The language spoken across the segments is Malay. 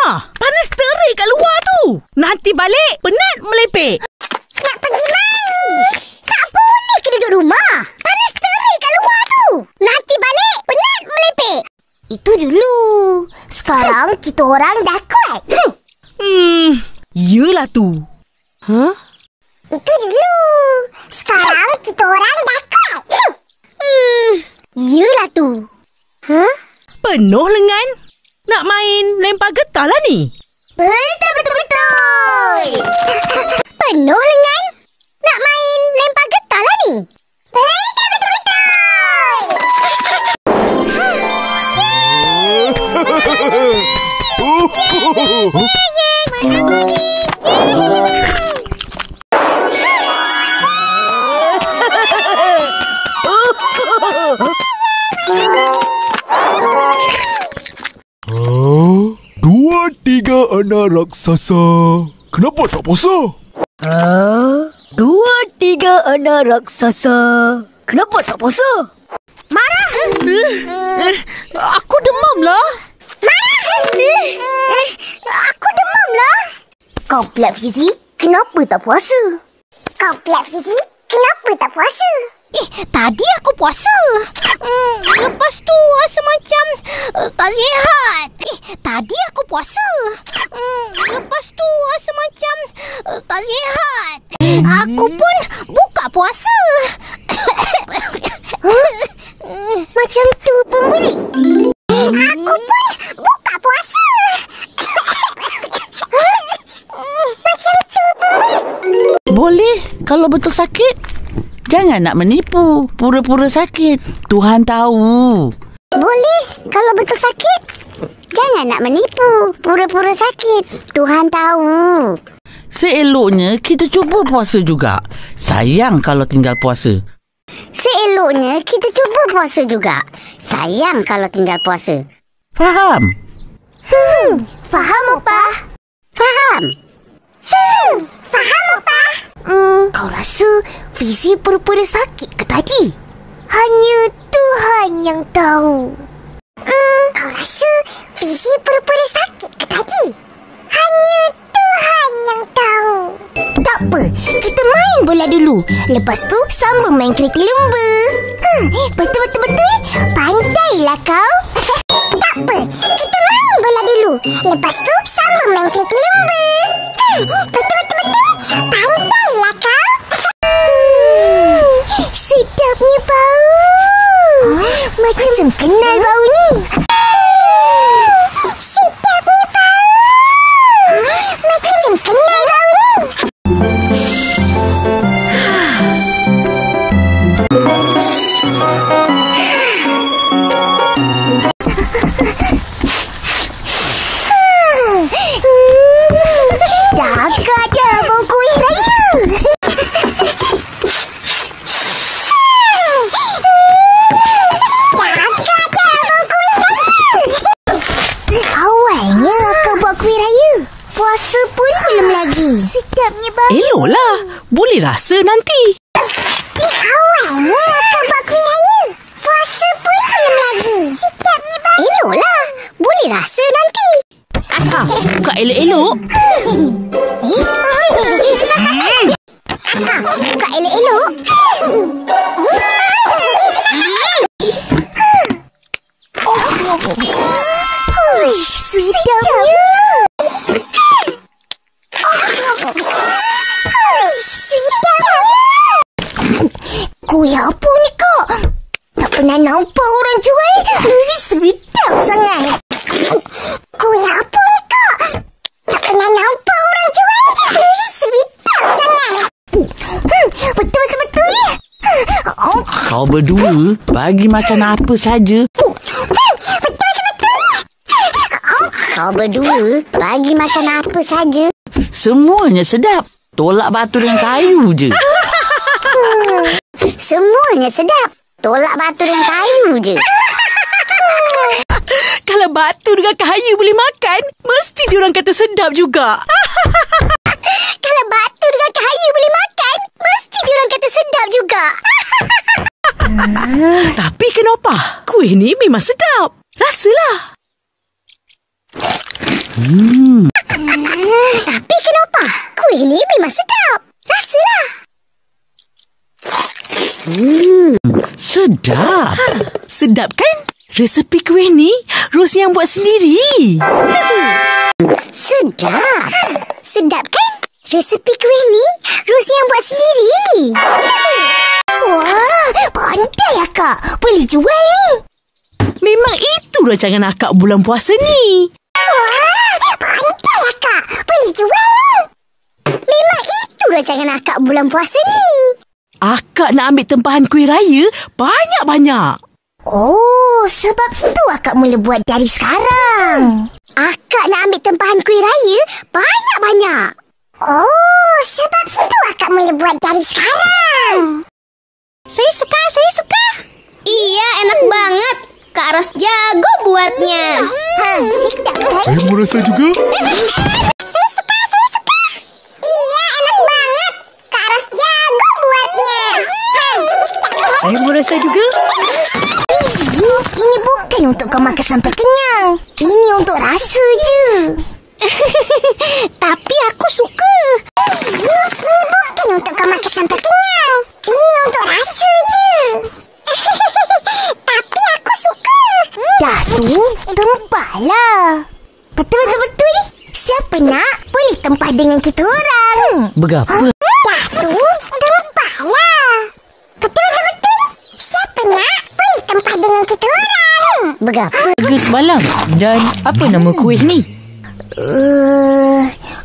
Panas terik kat luar tu. Nanti balik penat melepek. Nak pergi main. Tak boleh ke duduk rumah. Panas terik kat luar tu. Nanti balik penat melepek. Itu dulu. Sekarang kita orang dah kuat. Yelah tu. Itu dulu. Sekarang kita orang dah kuat. Yelah tu. Penuh lengan. Nak main lempar getah lah ni. Betul. Penuh lengan. Nak main lempar getah lah ni. Dua, tiga anak raksasa. Kenapa tak puasa? Dua, tiga anak raksasa. Kenapa tak puasa? Marah. Aku demam lah. Aku demam lah. Kau pula Fizi, kenapa tak puasa? Kau pula Fizi, kenapa tak puasa? Tadi aku puasa. Lepas tu rasa macam tak sihat. Tadi aku puasa. Lepas tu rasa macam tak sihat. Aku pun buka puasa. Macam tu pembeli. Aku pun buka puasa. Macam tu pembeli. Boleh kalau betul sakit. Jangan nak menipu. Pura-pura sakit. Tuhan tahu. Boleh kalau betul sakit. Jangan nak menipu. Pura-pura sakit. Tuhan tahu. Seeloknya kita cuba puasa juga. Sayang kalau tinggal puasa. Seeloknya kita cuba puasa juga. Sayang kalau tinggal puasa. Faham? Faham, Opah? Faham? Faham, Opah? Kau rasa Fizi pura-pura sakit ke tadi? Hanya Tuhan yang tahu. Kau rasa Fizi pura-pura sakit ke tadi? Hanya Tuhan yang tahu. Tak apa, kita main bola dulu. Lepas tu sambung main kereta lumba. Betul-betul. Pandailah kau. Tak apa, kita main bola dulu. Lepas tu sambung main kereta lumba. Betul-betul. Pandailah kau. Sedapnya bau. Macam kenal bau ni. Sedapnya bau. Macam kenal bau ni. Dah agak dah bau kuih raya. Awalnya akak buat kuih raya. Puasa pun belum lagi. Sedapnya bau. Eloklah. Boleh rasa nanti. Awalnya akak buat kuih raya. Puasa pun belum lagi. Sedapnya bau. Eloklah. Boleh rasa nanti. Buka elok-elok. Buka elok-elok. Sedapnya. Kuih apa ni kak? Tak pernah nampak orang jual. Sedap sangat. Kuih apa ni kak? Tak pernah nampak orang jual. Sedap sangat. Betul. Kau berdua bagi makan apa saja. Kau berdua bagi makan apa saja. Semuanya sedap. Tolak batu dengan kayu je. Semuanya sedap. Tolak batu dengan kayu je. Kalau batu dengan kayu boleh makan, mesti diorang kata sedap juga. Kalau batu dengan kayu boleh makan, mesti diorang kata sedap juga. Tapi kenapa? Kuih ni memang sedap. Rasalah. Tapi kenapa? Kuih ni memang sedap. Rasalah. Sedap. Sedap kan? Resepi kuih ni Ros yang buat sendiri. Sedap. Sedap kan? Resepi kuih ni Ros yang buat sendiri. Wah, pandai akak. Boleh jual ni. Memang itu rancangan akak bulan puasa ni. Wah, pandai akak. Boleh jual ni. Memang itu rancangan akak bulan puasa ni. Akak nak ambil tempahan kuih raya banyak-banyak. Oh, sebab tu akak mula buat dari sekarang. Akak nak ambil tempahan kuih raya banyak-banyak. Oh, sebab tu akak mula buat dari sekarang. Saya suka. Iya, enak banget. Kak Ros jago buatnya. Sedap kan? Saya mau rasa juga. Saya suka. Iya, enak banget. Kak Ros jago buatnya. Sedap kan? Saya mau rasa juga. Rizky, ini bukan untuk kau makan sampai kenyang. Ini untuk rasa je. Tapi aku suka. Rizky, ini bukan untuk kau makan sampai kenyang. Ini untuk rasa je. Tapi aku suka. Dah tu, tempahlah. Betul. Siapa nak, boleh tempah dengan kita orang. Begapa? Dah tu, tempahlah. Betul. Siapa nak, boleh tempah dengan kita orang. Begapa? Harga sebalang. Dan apa nama kuih ni?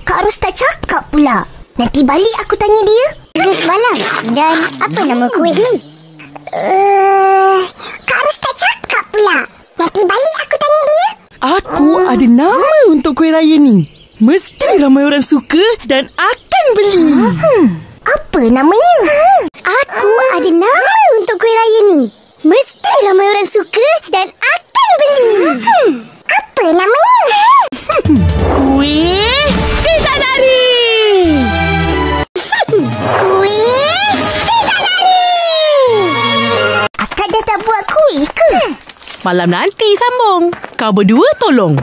Kak Ros tak cakap pula. Nanti balik aku tanya dia. Harga sebalang. Dan apa nama kuih ni? Kak Ros tak cakap pula. Nanti balik aku tanya dia. Aku ada nama untuk kuih raya ni. Mesti ramai orang suka dan akan beli. Apa namanya? Aku ada nama untuk kuih raya ni. Mesti ramai orang suka dan akan beli. Apa namanya? Kuih Bidadari. Kuih Bidadari. Akak dah tak buat kuih ke? Malam nanti sambung. Kau berdua tolong.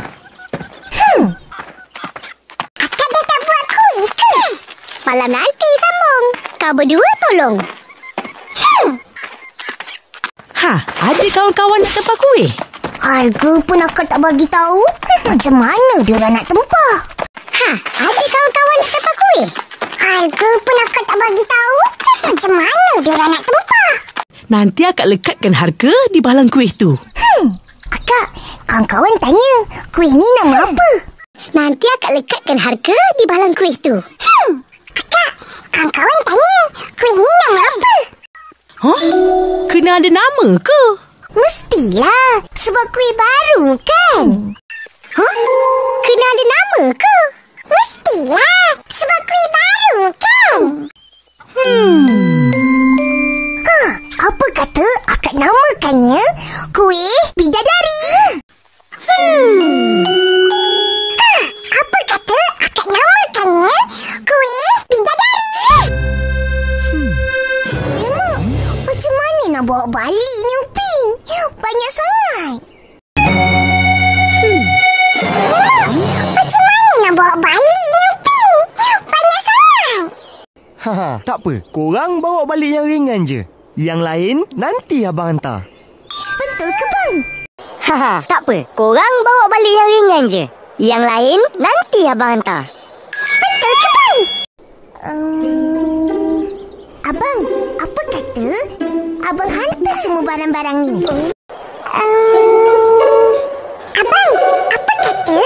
Akak dah tak buat kuih ke? Malam nanti sambung. Kau berdua tolong. Ada kawan-kawan nak tempah kuih? Harga pun akak tak bagi tahu. Macam mana diorang nak tempah? Ada kawan-kawan nak tempah kuih? Harga pun akak tak bagi tahu. Macam mana diorang nak tempah? Nanti akak lekatkan harga di bahalang kuih tu. Akak, kawan-kawan tanya, kuih ni nama apa? Nanti akak lekatkan harga di bahalang kuih tu. Akak, kawan-kawan tanya, kuih ni nama apa? Kena ada nama ke? Mestilah, sebab kuih baru kan? Kena ada nama ke? Mestilah, sebab kuih baru kan? Apa kata akak namakannya kuih bidadari? Apa kata akak namakannya kuih bidadari? Alamak, macam mana nak bawa balik ni Upin? Banyak sangat. Alamak, macam mana nak bawa balik ni Upin? Banyak sangat. Tak apa, korang bawa balik yang ringan je. Yang lain nanti abang hantar. Betul ke bang? Tak apa, korang bawa balik yang ringan je. Yang lain nanti abang hantar. Betul ke bang? Abang, apa kata abang hantar semua barang-barang ni? Abang, apa kata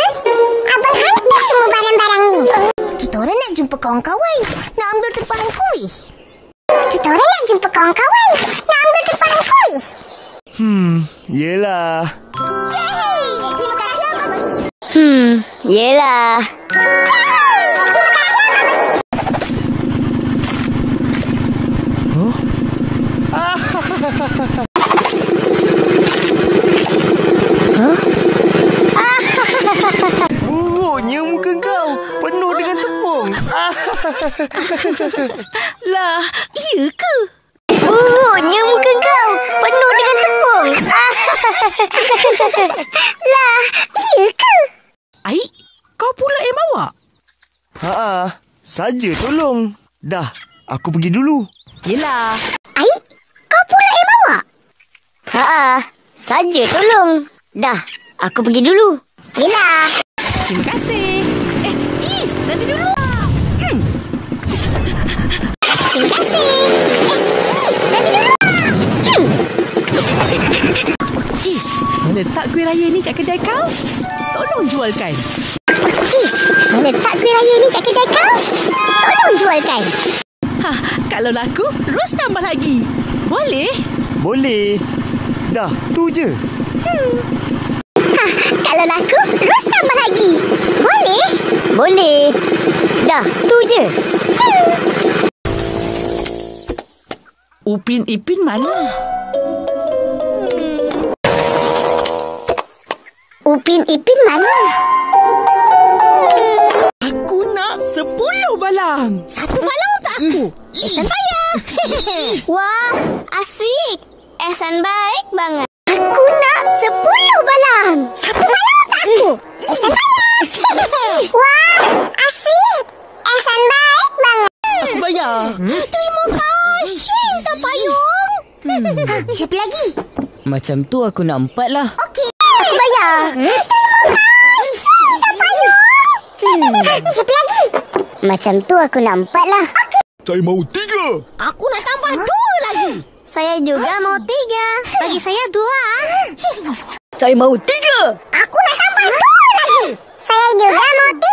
abang hantar semua barang-barang ni? Kita orang nak jumpa kawan-kawan, nak ambil tempahan kuih. Kita orang nak jumpa kawan-kawan, nak ambil tempahan kuih. Yelah. Yeay! Terima kasih abang. Yelah. Terima kasih abang. Buruknya muka kau, penuh dengan tepung. Lah, iya ke? Buruknya muka kau, penuh dengan tepung. Lah, iya ke? Aik, kau pula yang bawa? Saja tolong. Dah, aku pergi dulu. Yelah. Ai, kau pula yang bawa? Saja tolong. Dah, aku pergi dulu. Yelah. Terima kasih. Is, nanti dulu. Terima kasih. Is, nanti dulu. Is, letak kuih raya ni kat kedai kau? Tolong jualkan. Is, letak kuih raya ni kat kedai kau? Tolong jualkan. Kalau laku, terus tambah lagi. Boleh? Boleh. Dah, tu je. Kalau laku, terus tambah lagi. Boleh? Boleh. Dah, tu je. Upin Ipin mana? Upin Ipin mana? Aku nak 10 balang. Satu balang untuk aku. Ehsan bayar. Wah, asyik. Ehsan baik banget. Aku nak 10 balang. Satu balang untuk aku. Ehsan bayar. Wah, asyik. Ehsan baik banget. Aku bayar. Terima kasih, tak payung. Siapa lagi? Macam tu aku nak 4 lah. Okey, aku bayar. Terima kasih, tak payung. Siapa lagi? Macam tu aku nak 4 lah. Saya mahu 3. Aku nak tambah 2 lagi. Saya juga mau 3. Bagi saya 2. Saya mahu 3. Aku nak tambah 2 lagi. Saya juga mau 3.